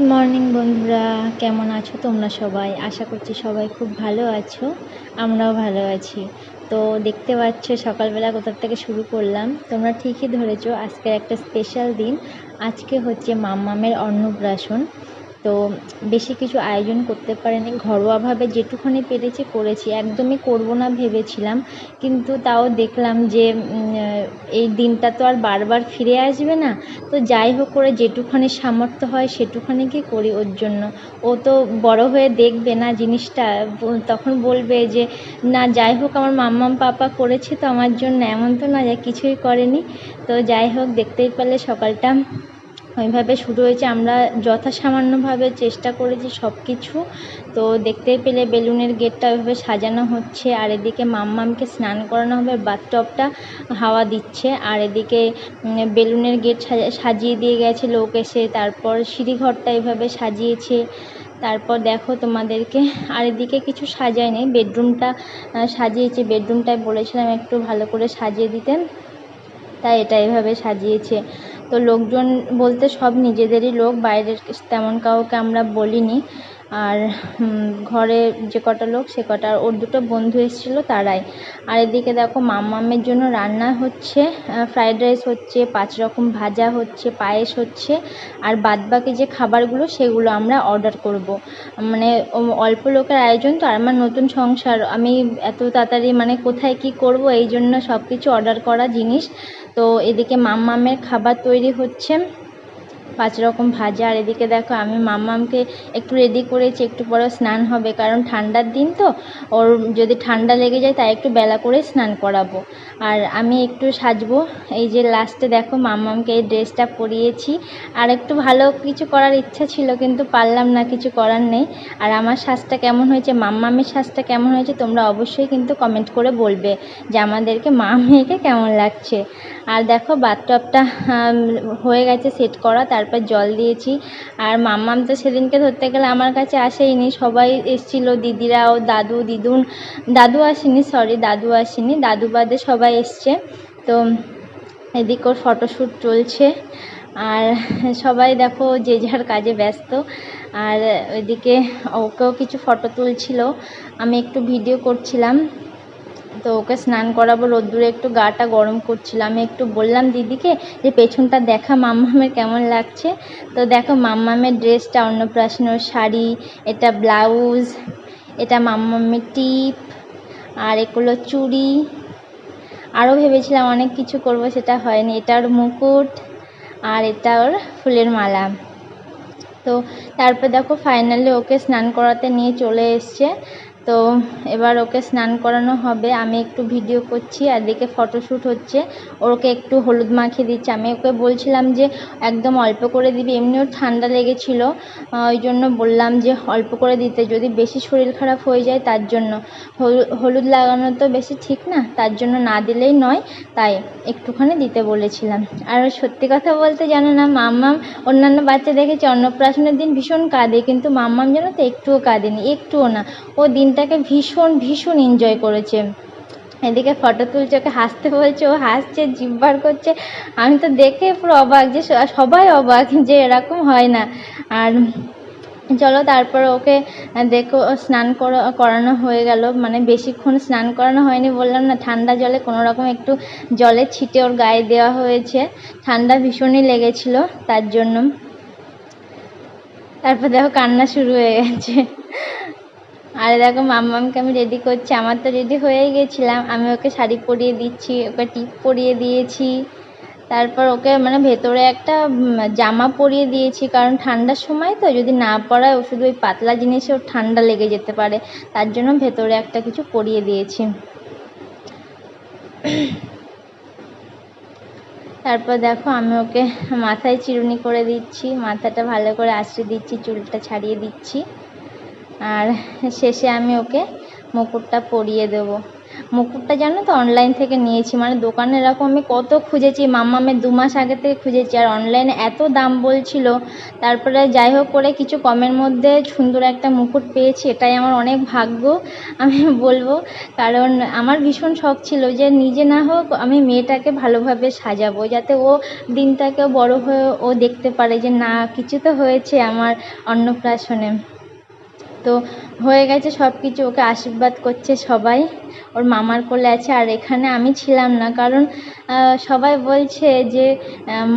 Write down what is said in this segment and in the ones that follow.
Morning বন্ধুরা, কেমন আছো তোমরা সবাই? আশা করছি সবাই খুব ভালো আছো। আমরাও ভালো আছি। তো দেখতে পাচ্ছ সকালবেলা কোথা থেকে শুরু করলাম। তোমরা ঠিকই ধরেছো, আজকে একটা স্পেশাল দিন। আজকে হচ্ছে মাম্মামের অন্নপ্রাশন। তো বেশি কিছু আয়োজন করতে পারিনি, ঘরোয়াভাবে যেটুখানি পেরেছি করেছি। একদমই করব না ভেবেছিলাম, কিন্তু তাও দেখলাম যে এই দিনটা তো আর বারবার ফিরে আসবে না। তো যাই হোক করে যেটুখানি সামর্থ্য হয় সেটুখানি কি করি ওর জন্য। ও তো বড় হয়ে দেখবে না জিনিসটা, তখন বলবে যে না, যাই হোক আমার মাম্মাম পাপা করেছে তো আমার জন্য, এমন তো না যে কিছুই করেনি। তো যাই হোক, দেখতেই পেলে সকালটা ওইভাবে শুরু হয়েছে। আমরা যথাসামান্যভাবে চেষ্টা করেছি সব কিছু। তো দেখতেই পেলে বেলুনের গেটটা ওইভাবে সাজানো হচ্ছে, আর এদিকে মাম্মামকে স্নান করানো হবে, বাথটবটা হাওয়া দিচ্ছে। আর এদিকে বেলুনের গেট সাজিয়ে দিয়ে গেছে লোক এসে, তারপর সিঁড়িঘরটা এইভাবে সাজিয়েছে। তারপর দেখো তোমাদেরকে, আর এদিকে কিছু সাজায়নি, বেডরুমটা সাজিয়েছে। বেডরুমটায় বলেছিলাম একটু ভালো করে সাজিয়ে দিতেন, তাই এটা এভাবে সাজিয়েছে। তো লোকজন বলতে সব নিজেদেরই লোক, বাইরের তেমন কাউকে আমরা বলিনি। আর ঘরে যে কটা লোক সে কটা, আর ওর দুটো বন্ধু এসেছিলো তারাই। আর এদিকে দেখো মাম্মামের জন্য রান্না হচ্ছে, ফ্রাইড রাইস হচ্ছে, 5 রকম ভাজা হচ্ছে, পায়েস হচ্ছে। আর বাদবাকি যে খাবারগুলো সেগুলো আমরা অর্ডার করব। মানে অল্প লোকের আয়োজন তো, আর আমার নতুন সংসার, আমি এত তাড়াতাড়ি মানে কোথায় কি করব, এই জন্য সব কিছু অর্ডার করা জিনিস। তো এদিকে মাম্মামের খাবার তৈরি হচ্ছে, 5 রকম ভাজা। আর এদিকে দেখো আমি মাম্মামকে একটু রেডি করেছি, একটু পরে স্নান হবে, কারণ ঠান্ডার দিন তো, ওর যদি ঠান্ডা লেগে যায় তাই একটু বেলা করে স্নান করাবো। আর আমি একটু সাজবো। এই যে লাস্টে দেখো মাম্মামকে এই ড্রেসটা পরিয়েছি। আর একটু ভালো কিছু করার ইচ্ছা ছিল, কিন্তু পারলাম না, কিছু করার নেই। আর আমার সাজটা কেমন হয়েছে, মাম্মামের সাজটা কেমন হয়েছে তোমরা অবশ্যই কিন্তু কমেন্ট করে বলবে যে আমাদেরকে মা মেয়েকে কেমন লাগছে। আর দেখো বাথটবটা হয়ে গেছে সেট করা, তারপর জল দিয়েছি। আর মাম্মাম তো সেদিনকে ধরতে গেলে আমার কাছে আসেইনি, সবাই এসেছিল, দিদিরাও, দাদু দিদুন, দাদু আসেনি, দাদু আসেনি, দাদু বাদে সবাই এসছে। তো এদিকে ওর ফটোশ্যুট চলছে, আর সবাই দেখো যে যার কাজে ব্যস্ত। আর ওইদিকে ওকেও কিছু ফটো তুলছিল, আমি একটু ভিডিও করছিলাম। তো ওকে স্নান করাবো, রোদ্দুরে একটু গাটা গরম করছিল, আমি একটু বললাম দিদিকে যে পেছনটা দেখা মাম্মামের কেমন লাগছে। তো দেখো মাম্মামের ড্রেসটা, অন্নপ্রাশনের শাড়ি, এটা ব্লাউজ, এটা মাম্মামের টিপ, আর এগুলো চুড়ি। আরও ভেবেছিলাম অনেক কিছু করব, সেটা হয়নি। এটা ওর মুকুট, আর এটা ওর ফুলের মালা। তো তারপর দেখো ফাইনালি ওকে স্নান করাতে নিয়ে চলে এসছে। তো এবার ওকে স্নান করানো হবে, আমি একটু ভিডিও করছি, আর দিকে ফটোশ্যুট হচ্ছে। ওকে একটু হলুদ মাখিয়ে দিচ্ছে, আমি ওকে বলছিলাম যে একদম অল্প করে দিবি, এমনিও ঠান্ডা লেগেছিলো, ওই জন্য বললাম যে অল্প করে দিতে, যদি বেশি শরীর খারাপ হয়ে যায় তার জন্য। হলুদ লাগানো তো বেশি ঠিক না, তার জন্য না দিলেই নয়, তাই একটুখানি দিতে বলেছিলাম। আর সত্যি কথা বলতে জানো না, মাম্মাম অন্যান্য বাচ্চা দেখেছি অন্নপ্রাশনের দিন ভীষণ কাঁদে, কিন্তু মাম্মাম যেন তো একটুও কাঁদেনি, একটুও না। ও দিনটাকে ভীষণ ভীষণ এনজয় করেছে। এদিকে ফটো তুলছে, ওকে হাসতে বলছে, ও হাসছে, জিভ বার করছে। আমি তো দেখে পুরো অবাক, যে সবাই অবাক যে এরকম হয় না। আর চলো তারপর ওকে দেখো স্নান করানো হয়ে গেল, মানে বেশিক্ষণ স্নান করানো হয়নি, বললাম না, ঠান্ডা জলে কোনো রকম একটু জলে ছিটে ওর গায়ে দেওয়া হয়েছে, ঠান্ডা ভীষণই লেগেছিল তার জন্য। তারপর দেখো কান্না শুরু হয়ে গেছে। আর দেখো মাম্মামকে আমি রেডি করছি, আমার তো রেডি হয়েই গেছিলাম, আমি ওকে শাড়ি পরিয়ে দিচ্ছি, ওকে টিপ পরিয়ে দিয়েছি। তারপর ওকে মানে ভেতরে একটা জামা পরিয়ে দিয়েছি, কারণ ঠান্ডার সময় তো, যদি না পরায় ও শুধু ওই পাতলা জিনিসে ওর ঠান্ডা লেগে যেতে পারে, তার জন্য ভেতরে একটা কিছু পরিয়ে দিয়েছি। তারপর দেখো আমি ওকে মাথায় চিরুনি করে দিচ্ছি, মাথাটা ভালো করে আঁচড়ে দিচ্ছি, চুলটা ছাড়িয়ে দিচ্ছি। আর শেষে আমি ওকে মুকুটটা পরিয়ে দেবো। মুকুটটা জানো তো অনলাইন থেকে নিয়েছি, মানে দোকানে এরকম আমি কত খুঁজেছি, মাম্মামের 2 মাস আগে থেকে খুঁজেছি, আর অনলাইনে এত দাম বলছিল। তারপরে যাই হোক করে কিছু কমের মধ্যে সুন্দর একটা মুকুট পেয়েছি, এটাই আমার অনেক ভাগ্য আমি বলবো। কারণ আমার ভীষণ শখ ছিল যে নিজে না হোক আমি মেয়েটাকে ভালোভাবে সাজাবো, যাতে ও দিনটাকেও বড় হয়ে ও দেখতে পারে যে না কিছু তো হয়েছে আমার অন্নপ্রাশনে। তো হয়ে গেছে সব কিছু, ওকে আশীর্বাদ করছে সবাই, ওর মামার কোলে আছে। আর এখানে আমি ছিলাম না, কারণ সবাই বলছে যে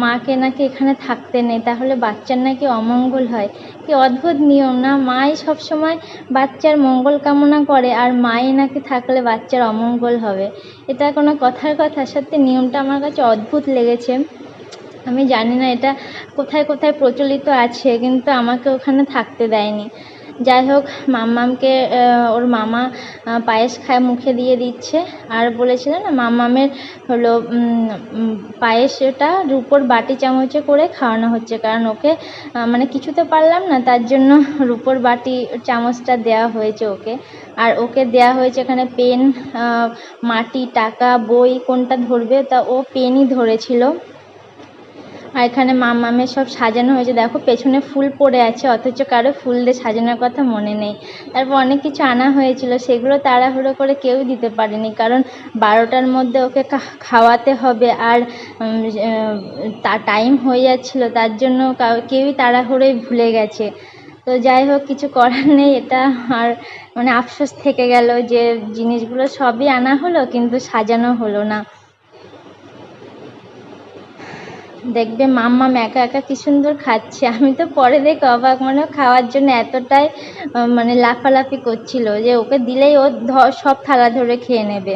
মাকে নাকি এখানে থাকতে নেই, তাহলে বাচ্চার নাকি অমঙ্গল হয়। কি অদ্ভুত নিয়ম না, মাই সবসময় বাচ্চার মঙ্গল কামনা করে, আর মাই নাকি থাকলে বাচ্চার অমঙ্গল হবে। এটা কোনো কথার কথা? সত্যি নিয়মটা আমার কাছে অদ্ভুত লেগেছে। আমি জানি না এটা কোথায় কোথায় প্রচলিত আছে, কিন্তু আমাকে ওখানে থাকতে দেয়নি। যাই হোক, মাম্মামকে ওর মামা পায়েস খায় মুখে দিয়ে দিচ্ছে, আর বলেছিল না মাম্মামের হলো পায়েসটা রুপোর বাটি চামচে করে খাওয়ানো হচ্ছে, কারণ ওকে মানে কিছুতে পারলাম না, তার জন্য রুপোর বাটি চামচটা দেওয়া হয়েছে ওকে। আর ওকে দেওয়া হয়েছে এখানে পেন, মাটি, টাকা, বই কোনটা ধরবে, তা ও পেনই ধরেছিল। আর এখানে মাম্মামের সব সাজানো হয়েছে, দেখো পেছনে ফুল পড়ে আছে, অথচ কারো ফুল দিয়ে সাজানোর কথা মনে নেই। তারপর অনেক কিছু আনা হয়েছিল, সেগুলো তাড়াহুড়ো করে কেউ দিতে পারেনি, কারণ 12টার মধ্যে ওকে খাওয়াতে হবে, আর টাইম হয়ে যাচ্ছিলো, তার জন্য কেউই তাড়াহুড়োই ভুলে গেছে। তো যাই হোক, কিছু করার নেই, এটা আর মানে আফসোস থেকে গেল যে জিনিসগুলো সবই আনা হলো কিন্তু সাজানো হলো না। দেখবে মাম্মাম একা একা কি সুন্দর খাচ্ছে, আমি তো পরে দেখে অবাক, মানে খাওয়ার জন্য এতটাই মানে লাফালাফি করছিল যে ওকে দিলেই ও সব থালা ধরে খেয়ে নেবে।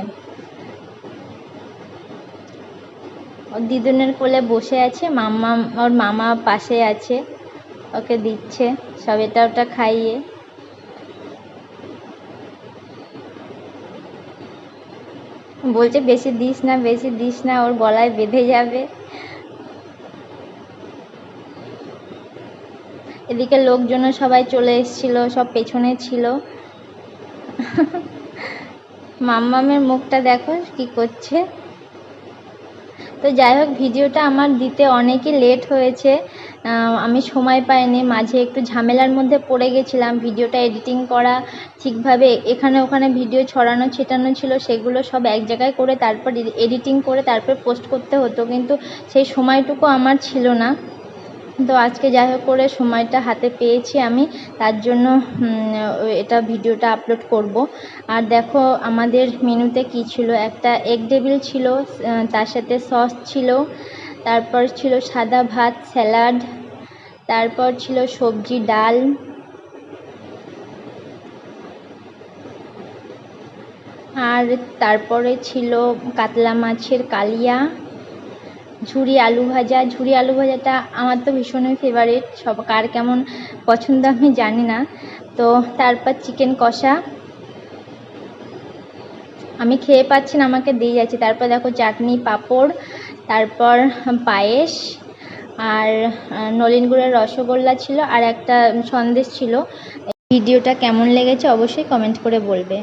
ওর দিদুনের কোলে বসে আছে, মাম্মাম ওর মামা পাশে আছে, ওকে দিচ্ছে সব এটা ওটা খাইয়ে। বলছে বেশি দিস না, বেশি দিস না, ওর গলায় বেঁধে যাবে। এদিকে লোকজনও সবাই চলে এসেছিল, সব পেছনে ছিল। মাম্মামের মুখটা দেখো কি করছে। তো যাই হোক, ভিডিওটা আমার দিতে অনেকই লেট হয়েছে, আমি সময় পাইনি, মাঝে একটু ঝামেলার মধ্যে পড়ে গেছিলাম। ভিডিওটা এডিটিং করা ঠিকভাবে, এখানে ওখানে ভিডিও ছড়ানো ছিটানো ছিল, সেগুলো সব এক জায়গায় করে তারপর এডিটিং করে তারপর পোস্ট করতে হতো, কিন্তু সেই সময়টুকু আমার ছিল না। তো আজকে যাই হোক করে সময়টা হাতে পেয়েছি আমি, তার জন্য এটা ভিডিওটা আপলোড করব। আর দেখো আমাদের মেনুতে কি ছিল, একটা এগ টেবিল ছিল, তার সাথে সস ছিল, তারপর ছিল সাদা ভাত, স্যালাড, তারপর ছিল সবজি, ডাল, আর তারপরে ছিল কাতলা মাছের কালিয়া, ঝুরি আলু ভাজা। ঝুরি আলু ভাজাটা আমার তো ভীষণই ফেভারিট, সব কার কেমন পছন্দ আমি জানি না। তো তারপর চিকেন কষা, আমি খেয়ে পাচ্ছি না, আমাকে দিয়ে যাচ্ছে। তারপর দেখো চাটনি, পাঁপড়, তারপর পায়েস, আর নলেন গুড়ের রসগোল্লা ছিল, আর একটা সন্দেশ ছিল। ভিডিওটা কেমন লেগেছে অবশ্যই কমেন্ট করে বলবে।